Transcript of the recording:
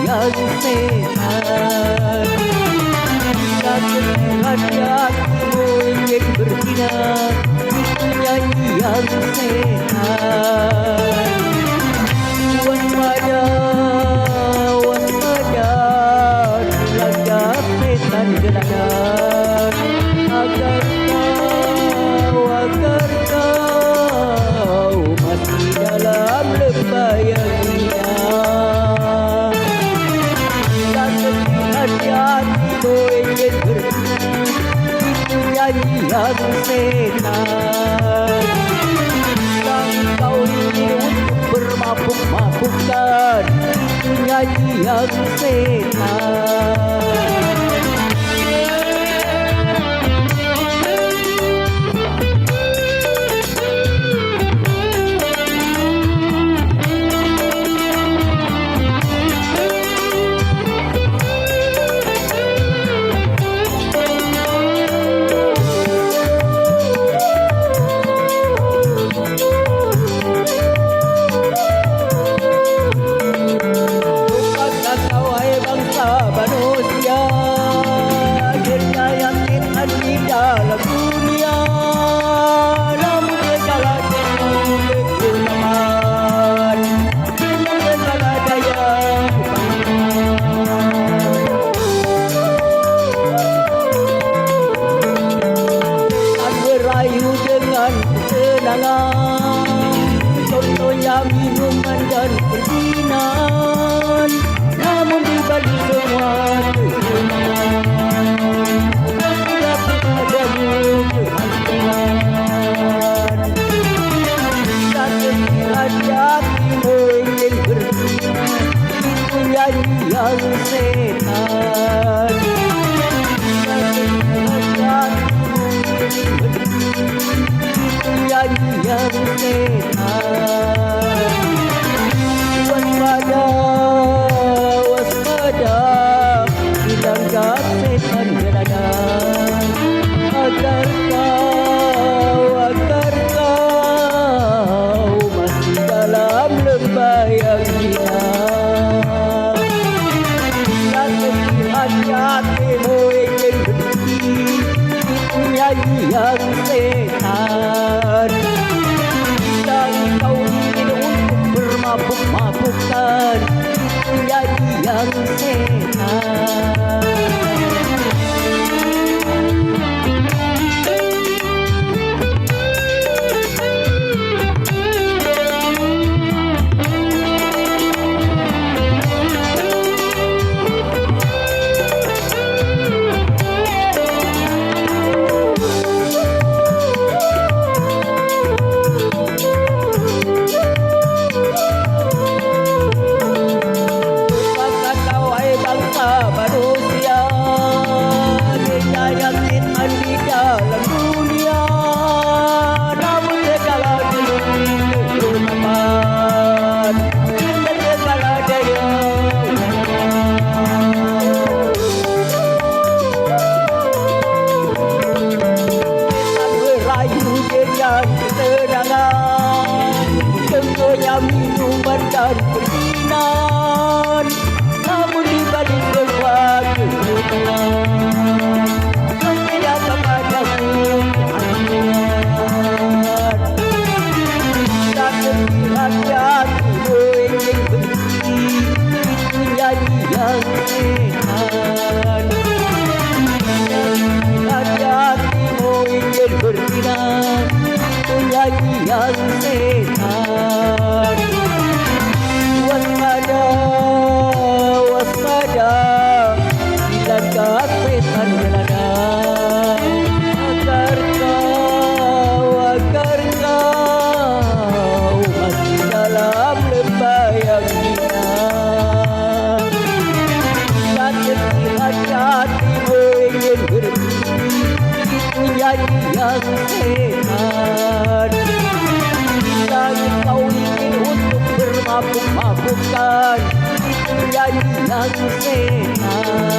yang sehat. Jika hatimu ingin bersinar, itu nyanyi yang sehat. Waspada, waspada, dilanda setan gelagat. Agar kau masih dalam lembah yang indah. Dan hati-hatimu ingin berhenti, itu nyanyi yang setan. Dan kau ingin untuk bermabuk-mabukkan, itu nyanyi yang setan. Contohnya minuman dan permainan, namun di balik semua tidak ada kehancuran. Dan hati-hatimu ingin bersinar, itu nyanyi yang setan. Yang setan. Waspada, waspada, dilanda setan berada. Agar kau masih dalam lembah yang indah. Dan hati-hatimu ingin berhenti, itu nyanyi yang setan. Kau ingin untuk bermabuk-mabukkan, itu nyanyi yang setan. Contohnya minuman dan permainan, namun di balik semua kegelapan, tidak kepada kehancuran. Dan hati-hatimu ingin berhenti, itu nyanyi yang setan. Hati-hatimu ingin bersinar, itu nyanyi yang setan. Waspada, waspada, dilanda setan berada. Agar kau masih dalam lembah yang indah. Dan hati-hatimu ingin berhenti, itu nyanyi yang setan. Dan kau ingin untuk bermabuk-mabukkan, itu nyanyi yang setan.